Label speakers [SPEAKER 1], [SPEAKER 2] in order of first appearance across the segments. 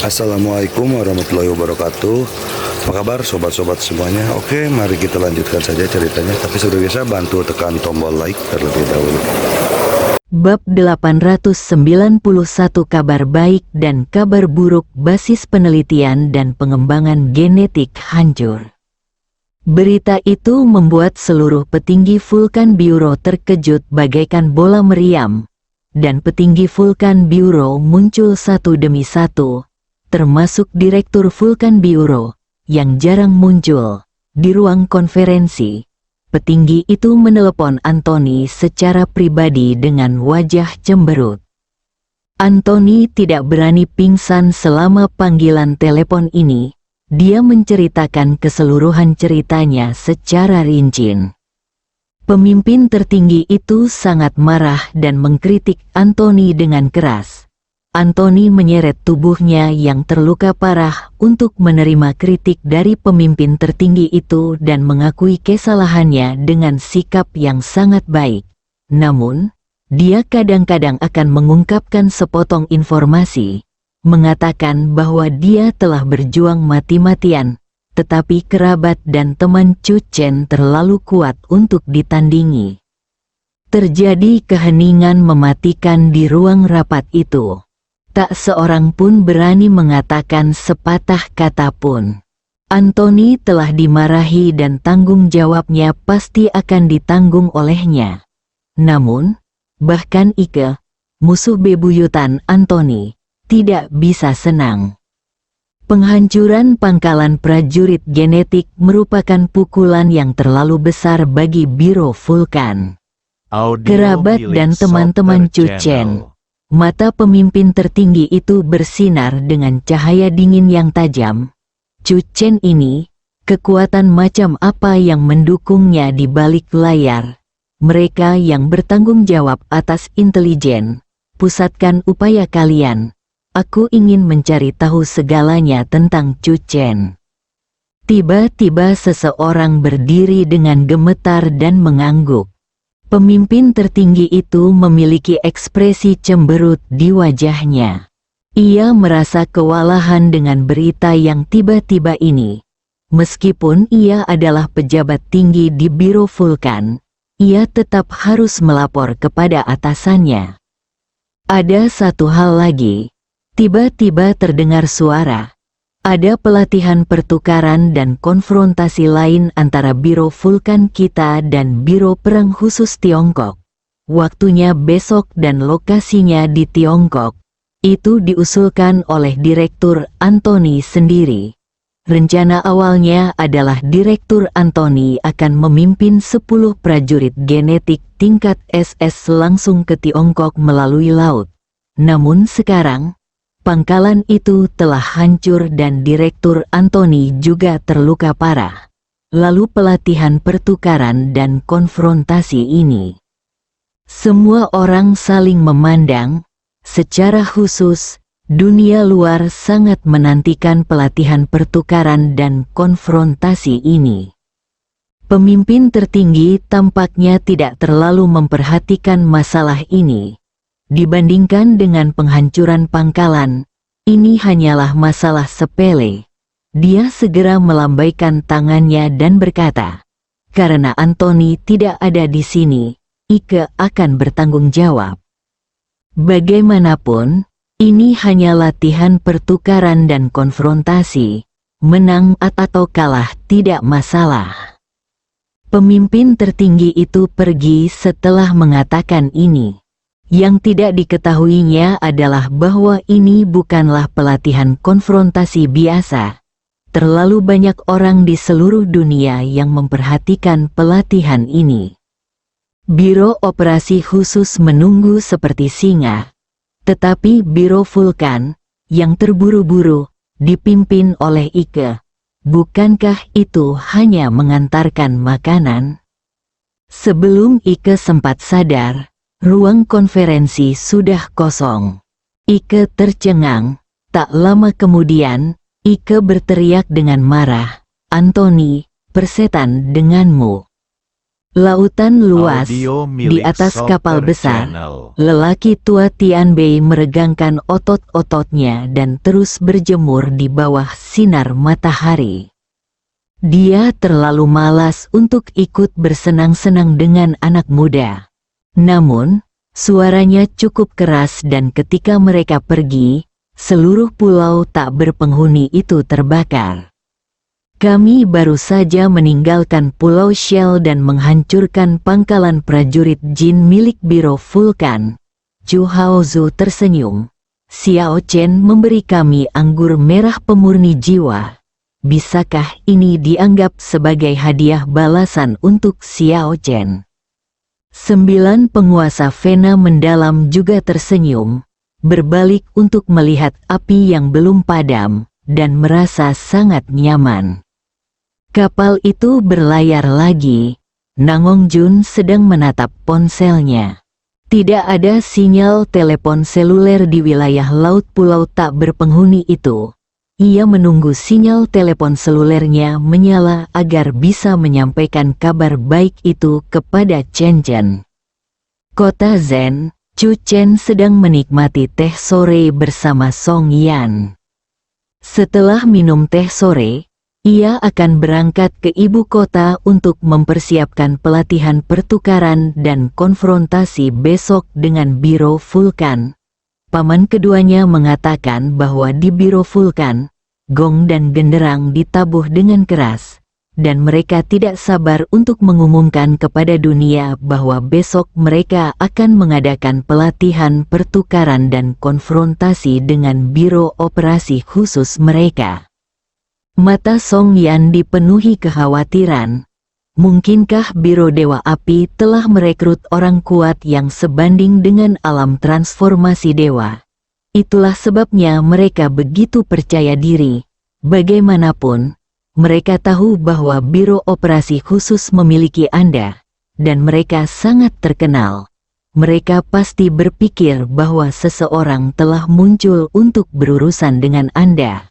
[SPEAKER 1] Assalamualaikum warahmatullahi wabarakatuh. Apa kabar sobat-sobat semuanya? Oke, mari kita lanjutkan saja ceritanya. Tapi seperti biasa bantu tekan tombol like terlebih dahulu.
[SPEAKER 2] Bab 891 Kabar baik dan kabar buruk basis penelitian dan pengembangan genetik hancur. Berita itu membuat seluruh petinggi Vulkan Bureau terkejut bagaikan bola meriam. Dan petinggi Vulkan Bureau muncul satu demi satu, termasuk Direktur Vulkan Bureau, yang jarang muncul. Di ruang konferensi, petinggi itu menelepon Anthony secara pribadi dengan wajah cemberut. Anthony tidak berani pingsan selama panggilan telepon ini. Dia menceritakan keseluruhan ceritanya secara rinci. Pemimpin tertinggi itu sangat marah dan mengkritik Anthony dengan keras. Anthony menyeret tubuhnya yang terluka parah untuk menerima kritik dari pemimpin tertinggi itu dan mengakui kesalahannya dengan sikap yang sangat baik. Namun, dia kadang-kadang akan mengungkapkan sepotong informasi, mengatakan bahwa dia telah berjuang mati-matian, tetapi kerabat dan teman Chu Chen terlalu kuat untuk ditandingi. Terjadi keheningan mematikan di ruang rapat itu. Tak seorang pun berani mengatakan sepatah kata pun. Anthony telah dimarahi dan tanggung jawabnya pasti akan ditanggung olehnya. Namun, bahkan Ike, musuh bebuyutan Anthony, tidak bisa senang. Penghancuran pangkalan prajurit genetik merupakan pukulan yang terlalu besar bagi Biro Vulkan. Kerabat dan teman-teman Chu Chen. Mata pemimpin tertinggi itu bersinar dengan cahaya dingin yang tajam. Chu Chen ini, kekuatan macam apa yang mendukungnya di balik layar? Mereka yang bertanggung jawab atas intelijen, pusatkan upaya kalian. Aku ingin mencari tahu segalanya tentang Chu Chen. Tiba-tiba seseorang berdiri dengan gemetar dan mengangguk. Pemimpin tertinggi itu memiliki ekspresi cemberut di wajahnya. Ia merasa kewalahan dengan berita yang tiba-tiba ini. Meskipun ia adalah pejabat tinggi di Biro Vulkan, ia tetap harus melapor kepada atasannya. Ada satu hal lagi. Tiba-tiba terdengar suara. Ada pelatihan pertukaran dan konfrontasi lain antara Biro Vulkan kita dan Biro Perang Khusus Tiongkok. Waktunya besok dan lokasinya di Tiongkok. Itu diusulkan oleh Direktur Anthony sendiri. Rencana awalnya adalah Direktur Anthony akan memimpin 10 prajurit genetik tingkat SS langsung ke Tiongkok melalui laut. Namun sekarang, pangkalan itu telah hancur dan Direktur Anthony juga terluka parah. Lalu pelatihan pertukaran dan konfrontasi ini. Semua orang saling memandang. Secara khusus, dunia luar sangat menantikan pelatihan pertukaran dan konfrontasi ini. Pemimpin tertinggi tampaknya tidak terlalu memperhatikan masalah ini. Dibandingkan dengan penghancuran pangkalan, ini hanyalah masalah sepele. Dia segera melambaikan tangannya dan berkata, "Karena Anthony tidak ada di sini, Ike akan bertanggung jawab." Bagaimanapun, ini hanya latihan pertukaran dan konfrontasi. Menang atau kalah tidak masalah. Pemimpin tertinggi itu pergi setelah mengatakan ini. Yang tidak diketahuinya adalah bahwa ini bukanlah pelatihan konfrontasi biasa. Terlalu banyak orang di seluruh dunia yang memperhatikan pelatihan ini. Biro Operasi Khusus menunggu seperti singa. Tetapi Biro Vulkan, yang terburu-buru, dipimpin oleh Ike. Bukankah itu hanya mengantarkan makanan? Sebelum Ike sempat sadar, ruang konferensi sudah kosong. Ike tercengang. Tak lama kemudian, Ike berteriak dengan marah, "Anthony, persetan denganmu." Lautan luas,
[SPEAKER 3] Audio
[SPEAKER 2] di
[SPEAKER 3] milik
[SPEAKER 2] atas kapal
[SPEAKER 3] Soccer
[SPEAKER 2] besar,
[SPEAKER 3] Channel.
[SPEAKER 2] lelaki tua Tianbei meregangkan otot-ototnya dan terus berjemur di bawah sinar matahari. Dia terlalu malas untuk ikut bersenang-senang dengan anak muda. Namun, suaranya cukup keras dan ketika mereka pergi, seluruh pulau tak berpenghuni itu terbakar. Kami baru saja meninggalkan Pulau Shell dan menghancurkan pangkalan prajurit Jin milik Biro Vulkan. Chu Haozu tersenyum. Xiao Chen memberi kami anggur merah pemurni jiwa. Bisakah ini dianggap sebagai hadiah balasan untuk Xiao Chen? 9 penguasa Vena mendalam juga tersenyum, berbalik untuk melihat api yang belum padam, dan merasa sangat nyaman. Kapal itu berlayar lagi. Nangong Jun sedang menatap ponselnya. Tidak ada sinyal telepon seluler di wilayah laut pulau tak berpenghuni itu. Ia menunggu sinyal telepon selulernya menyala agar bisa menyampaikan kabar baik itu kepada Chen Chen. Kota Zen, Chu Chen sedang menikmati teh sore bersama Song Yan. Setelah minum teh sore, ia akan berangkat ke ibu kota untuk mempersiapkan pelatihan pertukaran dan konfrontasi besok dengan Biro Vulkan. Paman keduanya mengatakan bahwa di Biro Vulkan, gong dan genderang ditabuh dengan keras, dan mereka tidak sabar untuk mengumumkan kepada dunia bahwa besok mereka akan mengadakan pelatihan pertukaran dan konfrontasi dengan Biro Operasi Khusus mereka. Mata Song Yan dipenuhi kekhawatiran. Mungkinkah Biro Dewa Api telah merekrut orang kuat yang sebanding dengan alam transformasi dewa? Itulah sebabnya mereka begitu percaya diri. Bagaimanapun, mereka tahu bahwa Biro Operasi Khusus memiliki Anda, dan mereka sangat terkenal. Mereka pasti berpikir bahwa seseorang telah muncul untuk berurusan dengan Anda.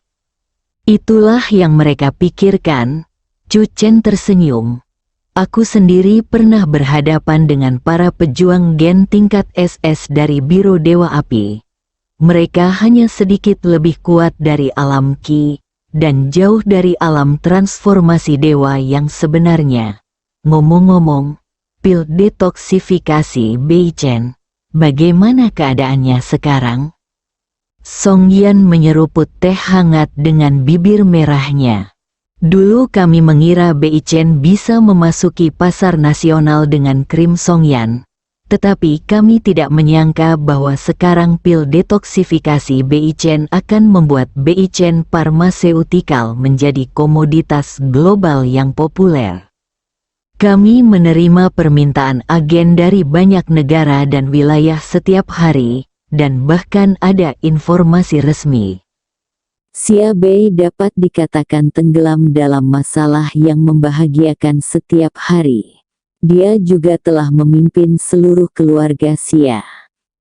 [SPEAKER 2] Itulah yang mereka pikirkan. Chu Chen tersenyum. Aku sendiri pernah berhadapan dengan para pejuang gen tingkat SS dari Biro Dewa Api. Mereka hanya sedikit lebih kuat dari alam Qi, dan jauh dari alam transformasi dewa yang sebenarnya. Ngomong-ngomong, pil detoksifikasi Bei Chen, bagaimana keadaannya sekarang? Song Yan menyeruput teh hangat dengan bibir merahnya. Dulu kami mengira Bei Chen bisa memasuki pasar nasional dengan krim Song Yan. Tetapi kami tidak menyangka bahwa sekarang pil detoksifikasi Bei Chen akan membuat Bei Chen Pharmaceutical menjadi komoditas global yang populer. Kami menerima permintaan agen dari banyak negara dan wilayah setiap hari, dan bahkan ada informasi resmi. Xia Bei dapat dikatakan tenggelam dalam masalah yang membahagiakan setiap hari. Dia juga telah memimpin seluruh keluarga Xia.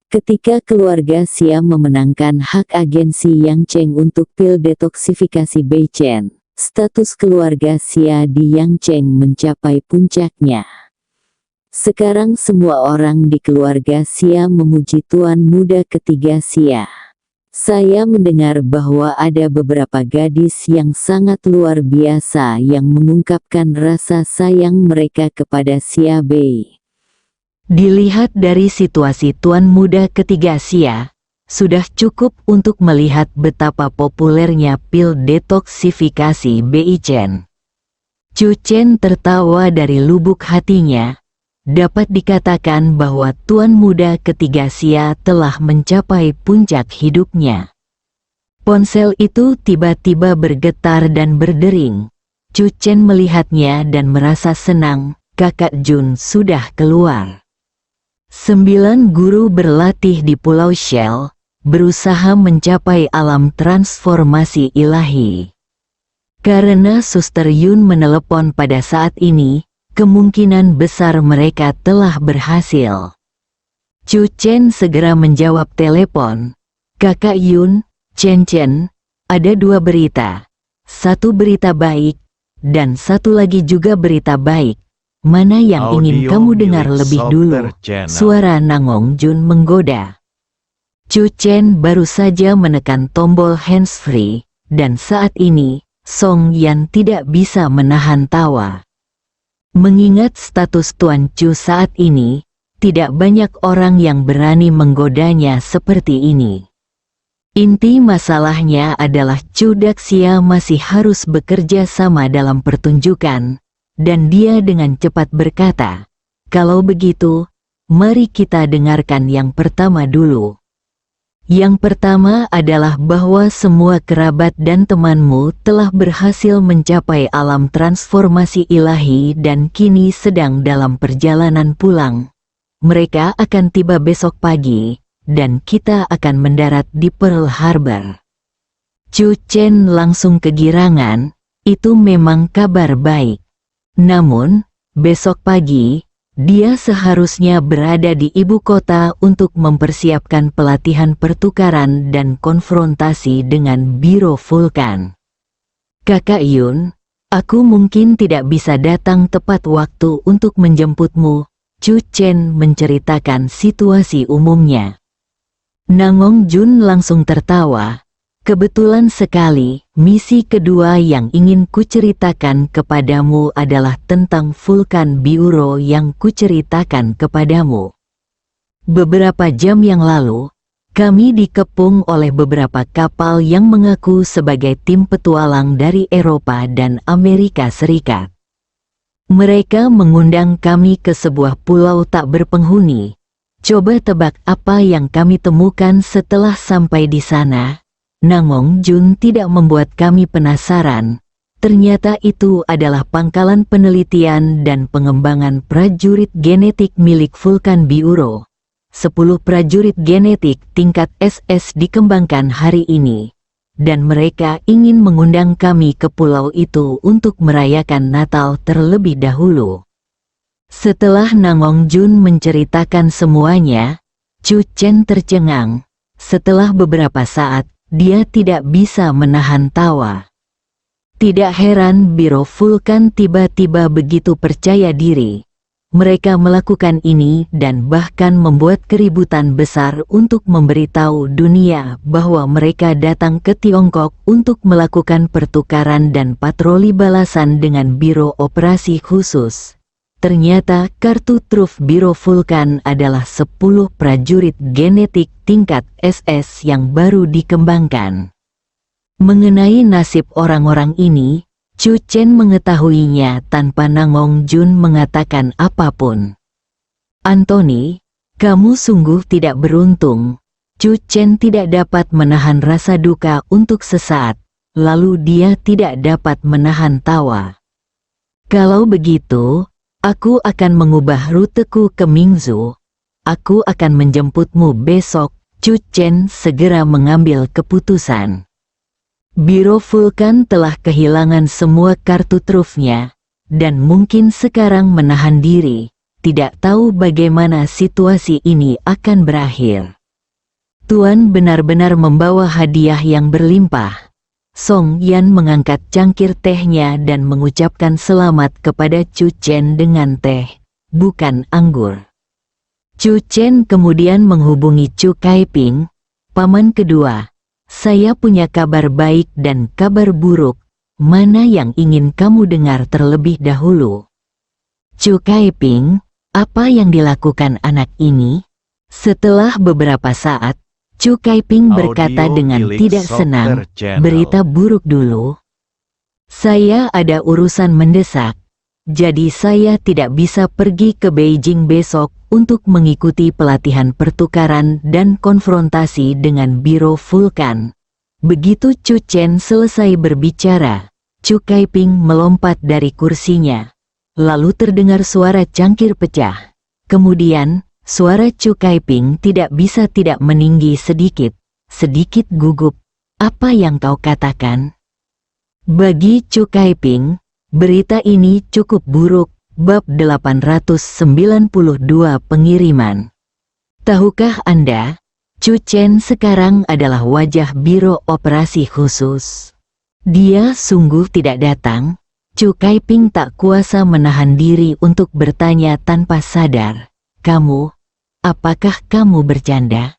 [SPEAKER 2] Ketika keluarga Xia memenangkan hak agensi Yang Cheng untuk pil detoksifikasi Bei Chen, status keluarga Xia di Yang Cheng mencapai puncaknya. Sekarang semua orang di keluarga Xia memuji tuan muda ketiga Xia. Saya mendengar bahwa ada beberapa gadis yang sangat luar biasa yang mengungkapkan rasa sayang mereka kepada Xia Bei. Dilihat dari situasi tuan muda ketiga Xia, sudah cukup untuk melihat betapa populernya pil detoksifikasi Bei Chen. Chu Chen tertawa dari lubuk hatinya. Dapat dikatakan bahwa tuan muda ketiga Xia telah mencapai puncak hidupnya. Ponsel itu tiba-tiba bergetar dan berdering. Chu Chen melihatnya dan merasa senang, kakak Jun sudah keluar. 9 guru berlatih di Pulau Shell, berusaha mencapai alam transformasi ilahi. Karena Suster Yun menelepon pada saat ini, kemungkinan besar mereka telah berhasil. Chu Chen segera menjawab telepon. Kakak Yun, Chen Chen, ada 2 berita. 1 berita baik, dan 1 lagi juga berita baik. mana yang ingin
[SPEAKER 3] Audio
[SPEAKER 2] kamu dengar
[SPEAKER 3] milik
[SPEAKER 2] lebih
[SPEAKER 3] Software
[SPEAKER 2] dulu?
[SPEAKER 3] Channel.
[SPEAKER 2] Suara Nangong Jun menggoda. Chu Chen baru saja menekan tombol handsfree, dan saat ini, Song Yan tidak bisa menahan tawa. Mengingat status Tuan Chu saat ini, tidak banyak orang yang berani menggodanya seperti ini. Inti masalahnya adalah Chu Daxia masih harus bekerja sama dalam pertunjukan, dan dia dengan cepat berkata, "Kalau begitu, mari kita dengarkan yang pertama dulu." Yang pertama adalah bahwa semua kerabat dan temanmu telah berhasil mencapai alam transformasi ilahi dan kini sedang dalam perjalanan pulang. Mereka akan tiba besok pagi, dan kita akan mendarat di Pearl Harbor. Chu Chen langsung kegirangan, itu memang kabar baik. Namun, besok pagi, dia seharusnya berada di ibu kota untuk mempersiapkan pelatihan pertukaran dan konfrontasi dengan Biro Vulkan. Kakak Yun, aku mungkin tidak bisa datang tepat waktu untuk menjemputmu, Chu Chen menceritakan situasi umumnya. Nangong Jun langsung tertawa. Kebetulan sekali, misi kedua yang ingin kuceritakan kepadamu adalah tentang Vulkan Biuro yang kuceritakan kepadamu. Beberapa jam yang lalu, kami dikepung oleh beberapa kapal yang mengaku sebagai tim petualang dari Eropa dan Amerika Serikat. Mereka mengundang kami ke sebuah pulau tak berpenghuni. Coba tebak apa yang kami temukan setelah sampai di sana? Nangong Jun tidak membuat kami penasaran. Ternyata itu adalah pangkalan penelitian dan pengembangan prajurit genetik milik Vulkan Biuro. 10 prajurit genetik tingkat SS dikembangkan hari ini. Dan mereka ingin mengundang kami ke pulau itu untuk merayakan Natal terlebih dahulu. Setelah Nangong Jun menceritakan semuanya, Chu Chen tercengang. Setelah beberapa saat, dia tidak bisa menahan tawa. Tidak heran Biro Vulkan tiba-tiba begitu percaya diri. Mereka melakukan ini dan bahkan membuat keributan besar untuk memberitahu dunia bahwa mereka datang ke Tiongkok untuk melakukan pertukaran dan patroli balasan dengan Biro Operasi Khusus. Ternyata kartu truf Biro Vulkan adalah 10 prajurit genetik tingkat SS yang baru dikembangkan. Mengenai nasib orang-orang ini, Chu Chen mengetahuinya tanpa Nangong Jun mengatakan apapun. Anthony, kamu sungguh tidak beruntung. Chu Chen tidak dapat menahan rasa duka untuk sesaat, lalu dia tidak dapat menahan tawa. Kalau begitu, aku akan mengubah ruteku ke Mingzhou. Aku akan menjemputmu besok. Chu Chen segera mengambil keputusan. Biro Vulkan telah kehilangan semua kartu trufnya, dan mungkin sekarang menahan diri, tidak tahu bagaimana situasi ini akan berakhir. Tuan benar-benar membawa hadiah yang berlimpah. Song Yan mengangkat cangkir tehnya dan mengucapkan selamat kepada Chu Chen dengan teh, bukan anggur. Chu Chen kemudian menghubungi Chu Kaiping, paman kedua. Saya punya kabar baik dan kabar buruk, mana yang ingin kamu dengar terlebih dahulu? Chu Kaiping, apa yang dilakukan anak ini? Setelah beberapa saat, Chu Kaiping berkata dengan tidak senang, berita buruk dulu. Saya ada urusan mendesak, jadi saya tidak bisa pergi ke Beijing besok untuk mengikuti pelatihan pertukaran dan konfrontasi dengan Biro Vulkan. Begitu Chu Chen selesai berbicara, Chu Kaiping melompat dari kursinya. Lalu terdengar suara cangkir pecah. Kemudian, suara Chu Kaiping tidak bisa tidak meninggi sedikit gugup. Apa yang kau katakan? Bagi Chu Kaiping, berita ini cukup buruk. Bab 892 Pengiriman. Tahukah Anda, Chu Chen sekarang adalah wajah Biro Operasi Khusus. Dia sungguh tidak datang. Chu Kaiping tak kuasa menahan diri untuk bertanya tanpa sadar, apakah kamu bercanda?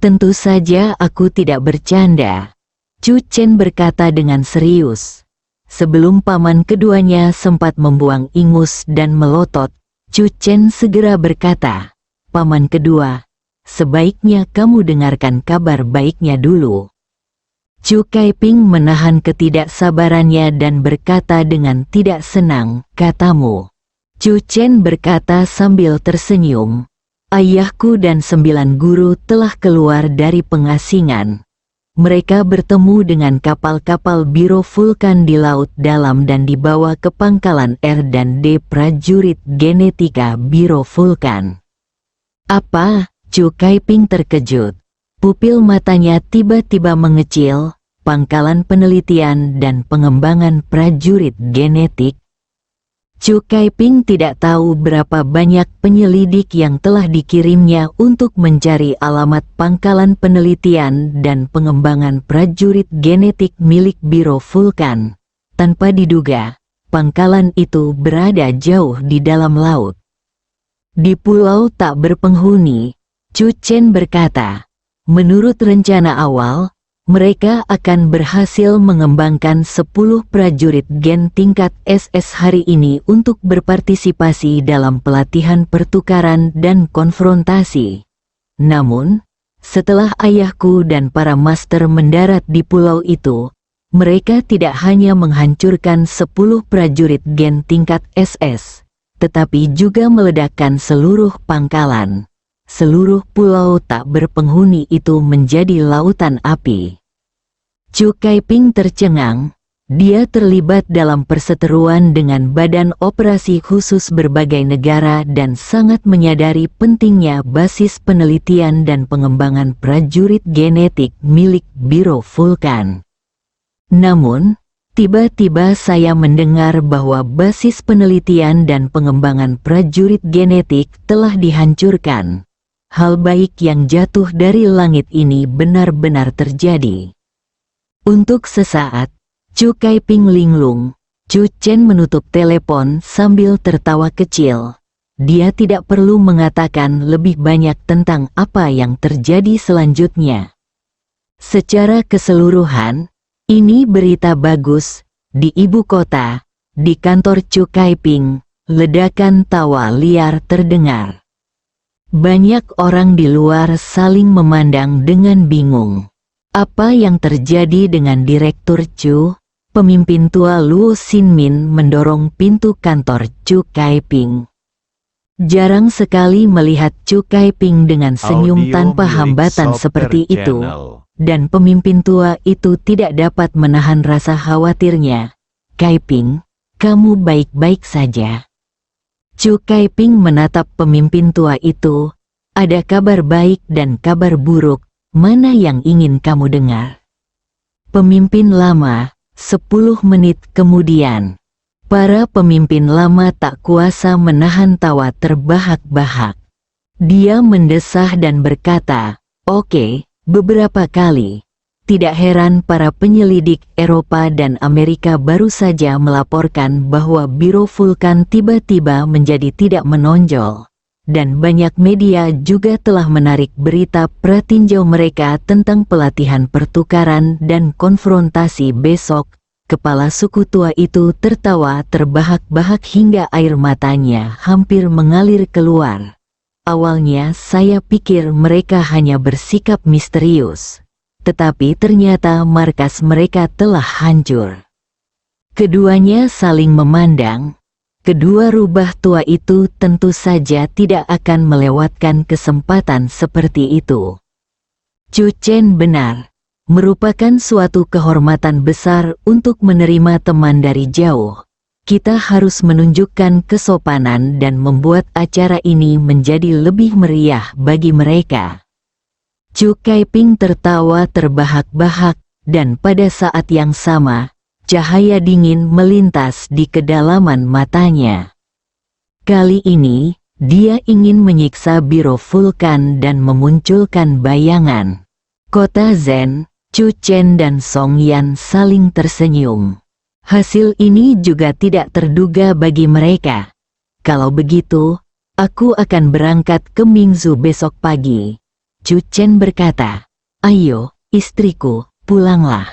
[SPEAKER 2] Tentu saja aku tidak bercanda, Chu Chen berkata dengan serius. Sebelum paman keduanya sempat membuang ingus dan melotot, Chu Chen segera berkata, "Paman kedua, sebaiknya kamu dengarkan kabar baiknya dulu." Chu Kaiping menahan ketidaksabarannya dan berkata dengan tidak senang, "Katamu." Chu Chen berkata sambil tersenyum, "Ayahku dan 9 guru telah keluar dari pengasingan. Mereka bertemu dengan kapal-kapal Biro Vulkan di laut dalam dan dibawa ke pangkalan R&D prajurit genetika Biro Vulkan." "Apa?" Chu Kaiping terkejut. Pupil matanya tiba-tiba mengecil. "Pangkalan penelitian dan pengembangan prajurit genetik?" Chu Kaiping tidak tahu berapa banyak penyelidik yang telah dikirimnya untuk mencari alamat pangkalan penelitian dan pengembangan prajurit genetik milik Biro Vulkan. Tanpa diduga, pangkalan itu berada jauh di dalam laut. Di pulau tak berpenghuni, Chu Chen berkata, "Menurut rencana awal, mereka akan berhasil mengembangkan 10 prajurit gen tingkat SS hari ini untuk berpartisipasi dalam pelatihan pertukaran dan konfrontasi. Namun, setelah ayahku dan para master mendarat di pulau itu, mereka tidak hanya menghancurkan 10 prajurit gen tingkat SS, tetapi juga meledakkan seluruh pangkalan. Seluruh pulau tak berpenghuni itu menjadi lautan api." Chu Kaiping tercengang. Dia terlibat dalam perseteruan dengan badan operasi khusus berbagai negara dan sangat menyadari pentingnya basis penelitian dan pengembangan prajurit genetik milik Biro Vulkan. Namun, tiba-tiba saya mendengar bahwa basis penelitian dan pengembangan prajurit genetik telah dihancurkan. Hal baik yang jatuh dari langit ini benar-benar terjadi. Untuk sesaat, Chu Kaiping linglung. Chu Chen menutup telepon sambil tertawa kecil. Dia tidak perlu mengatakan lebih banyak tentang apa yang terjadi selanjutnya. Secara keseluruhan, ini berita bagus. Di ibu kota, di kantor Chu Kaiping, ledakan tawa liar terdengar. Banyak orang di luar saling memandang dengan bingung. Apa yang terjadi dengan Direktur Chu? Pemimpin tua Luo Xinmin mendorong pintu kantor Chu Kaiping. Jarang sekali melihat Chu Kaiping dengan senyum tanpa hambatan seperti itu, dan pemimpin tua itu tidak dapat menahan rasa khawatirnya. "Kaiping, kamu baik-baik saja?" Chu Kaiping menatap pemimpin tua itu. "Ada kabar baik dan kabar buruk, mana yang ingin kamu dengar?" Pemimpin lama. 10 menit kemudian, para pemimpin lama tak kuasa menahan tawa terbahak-bahak. Dia mendesah dan berkata, "Oke, beberapa kali. Tidak heran para penyelidik Eropa dan Amerika baru saja melaporkan bahwa Biro Vulkan tiba-tiba menjadi tidak menonjol. Dan banyak media juga telah menarik berita pratinjau mereka tentang pelatihan pertukaran dan konfrontasi besok." Kepala suku tua itu tertawa terbahak-bahak hingga air matanya hampir mengalir keluar. "Awalnya saya pikir mereka hanya bersikap misterius. Tetapi ternyata markas mereka telah hancur." Keduanya saling memandang. Kedua rubah tua itu tentu saja tidak akan melewatkan kesempatan seperti itu. Chu Chen benar. Merupakan suatu kehormatan besar untuk menerima teman dari jauh. Kita harus menunjukkan kesopanan dan membuat acara ini menjadi lebih meriah bagi mereka. Chu Kaiping tertawa terbahak-bahak, dan pada saat yang sama, cahaya dingin melintas di kedalaman matanya. Kali ini, dia ingin menyiksa Biro Vulkan dan memunculkan bayangan. Kota Zen. Chu Chen dan Song Yan saling tersenyum. Hasil ini juga tidak terduga bagi mereka. Kalau begitu, aku akan berangkat ke Mingzu besok pagi. Chu Chen berkata, ayo, istriku, pulanglah.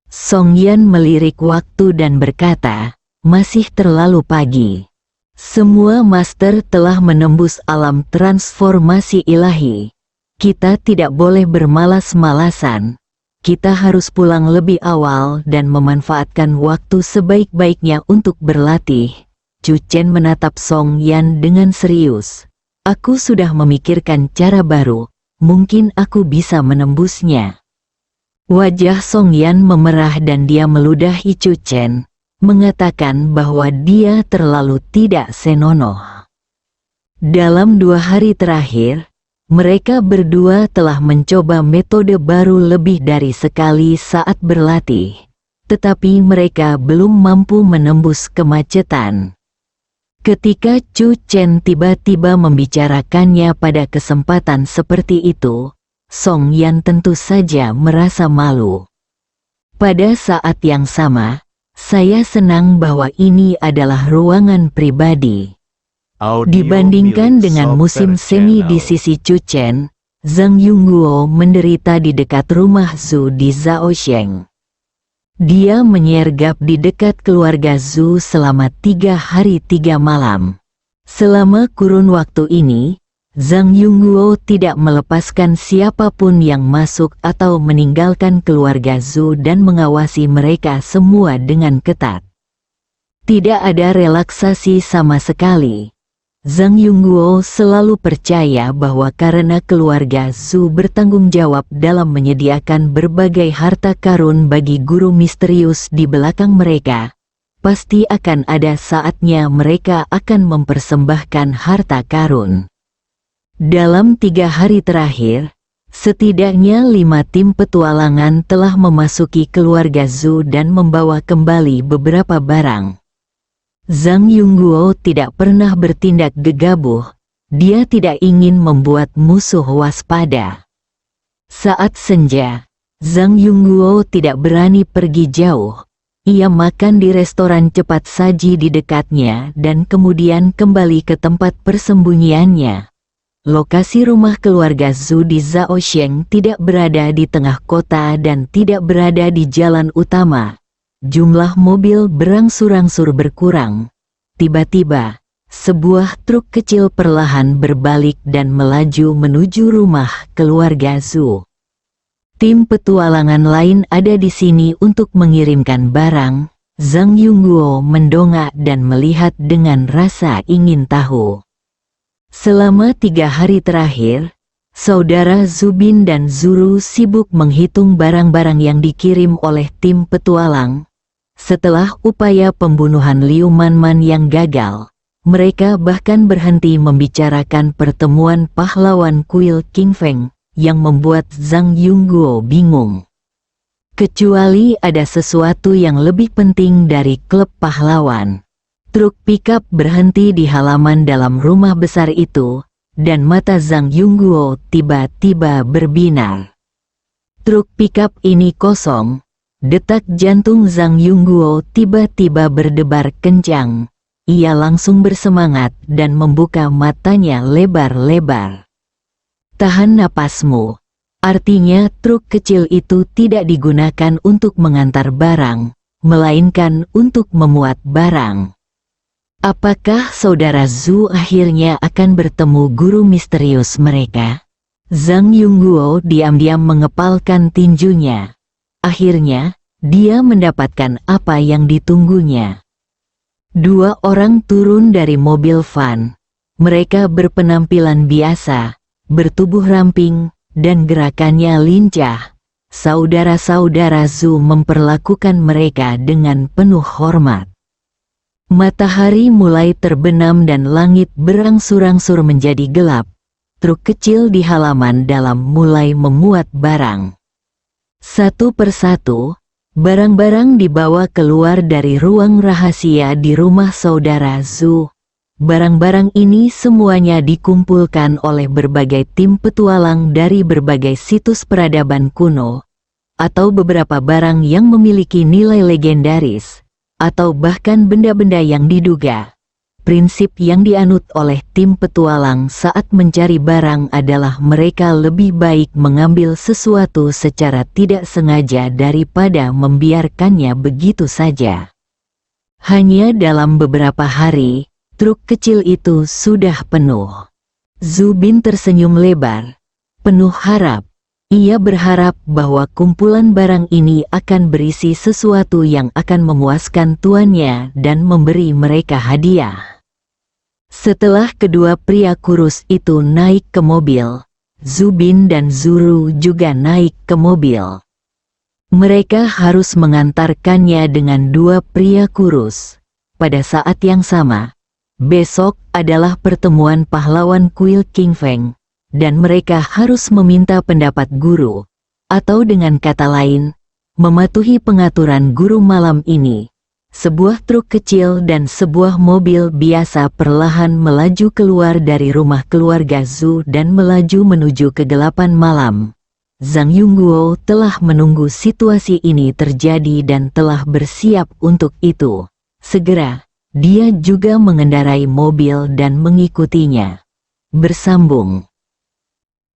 [SPEAKER 2] Song Yan melirik waktu dan berkata, masih terlalu pagi. Semua master telah menembus alam transformasi ilahi. Kita tidak boleh bermalas-malasan. Kita harus pulang lebih awal dan memanfaatkan waktu sebaik-baiknya untuk berlatih. Chu Chen menatap Song Yan dengan serius. Aku sudah memikirkan cara baru, mungkin aku bisa menembusnya. Wajah Song Yan memerah dan dia meludahi Chu Chen, mengatakan bahwa dia terlalu tidak senonoh. Dalam 2 hari terakhir, mereka berdua telah mencoba metode baru lebih dari sekali saat berlatih, tetapi mereka belum mampu menembus kemacetan. Ketika Chu Chen tiba-tiba membicarakannya pada kesempatan seperti itu, Song Yan tentu saja merasa malu. Pada saat yang sama, saya senang bahwa ini adalah ruangan pribadi. Dibandingkan dengan musim semi di sisi Chu Chen, Zhang Yongguo menderita di dekat rumah Zhu di Zhaosheng. Dia menyergap di dekat keluarga Zhu selama 3 hari 3 malam. Selama kurun waktu ini, Zhang Yongguo tidak melepaskan siapapun yang masuk atau meninggalkan keluarga Zhu dan mengawasi mereka semua dengan ketat. Tidak ada relaksasi sama sekali. Zhang Yongguo selalu percaya bahwa karena keluarga Zhu bertanggung jawab dalam menyediakan berbagai harta karun bagi guru misterius di belakang mereka, pasti akan ada saatnya mereka akan mempersembahkan harta karun. Dalam 3 hari terakhir, setidaknya 5 tim petualangan telah memasuki keluarga Zhu dan membawa kembali beberapa barang. Zhang Yongguo tidak pernah bertindak gegabah, dia tidak ingin membuat musuh waspada. Saat senja, Zhang Yongguo tidak berani pergi jauh. Ia makan di restoran cepat saji di dekatnya dan kemudian kembali ke tempat persembunyiannya. Lokasi rumah keluarga Zhu di Zhaosheng tidak berada di tengah kota dan tidak berada di jalan utama. Jumlah mobil berangsur-angsur berkurang. Tiba-tiba, sebuah truk kecil perlahan berbalik dan melaju menuju rumah keluarga Zhu. Tim petualangan lain ada di sini untuk mengirimkan barang. Zhang Yongguo mendongak dan melihat dengan rasa ingin tahu. Selama 3 hari terakhir, saudara Zubin dan Zuru sibuk menghitung barang-barang yang dikirim oleh tim petualang. Setelah upaya pembunuhan Liu Manman yang gagal, mereka bahkan berhenti membicarakan pertemuan pahlawan kuil King Feng yang membuat Zhang Yongguo bingung. Kecuali ada sesuatu yang lebih penting dari klub pahlawan. Truk pickup berhenti di halaman dalam rumah besar itu, dan mata Zhang Yongguo tiba-tiba berbinar. Truk pickup ini kosong. Detak jantung Zhang Yongguo tiba-tiba berdebar kencang. Ia langsung bersemangat dan membuka matanya lebar-lebar. Tahan napasmu. Artinya truk kecil itu tidak digunakan untuk mengantar barang, melainkan untuk memuat barang. Apakah saudara Zhu akhirnya akan bertemu guru misterius mereka? Zhang Yongguo diam-diam mengepalkan tinjunya. Akhirnya, dia mendapatkan apa yang ditunggunya. 2 orang turun dari mobil van. Mereka berpenampilan biasa, bertubuh ramping, dan gerakannya lincah. Saudara-saudara Zhu memperlakukan mereka dengan penuh hormat. Matahari mulai terbenam dan langit berangsur-angsur menjadi gelap. Truk kecil di halaman dalam mulai memuat barang. Satu persatu, barang-barang dibawa keluar dari ruang rahasia di rumah saudara Zhu. Barang-barang ini semuanya dikumpulkan oleh berbagai tim petualang dari berbagai situs peradaban kuno. atau beberapa barang yang memiliki nilai legendaris, atau bahkan benda-benda yang diduga. Prinsip yang dianut oleh tim petualang saat mencari barang adalah mereka lebih baik mengambil sesuatu secara tidak sengaja daripada membiarkannya begitu saja. Hanya dalam beberapa hari, truk kecil itu sudah penuh. Zubin tersenyum lebar, penuh harap. Ia berharap bahwa kumpulan barang ini akan berisi sesuatu yang akan memuaskan tuannya dan memberi mereka hadiah. Setelah kedua pria kurus itu naik ke mobil, Zubin dan Zuru juga naik ke mobil. Mereka harus mengantarkannya dengan dua pria kurus. Pada saat yang sama, besok adalah pertemuan pahlawan kuil King Feng, dan mereka harus meminta pendapat guru, atau dengan kata lain, mematuhi pengaturan guru malam ini. Sebuah truk kecil dan sebuah mobil biasa perlahan melaju keluar dari rumah keluarga Zhu dan melaju menuju kegelapan malam. Zhang Yongguo telah menunggu situasi ini terjadi dan telah bersiap untuk itu. Segera, dia juga mengendarai mobil dan mengikutinya. Bersambung.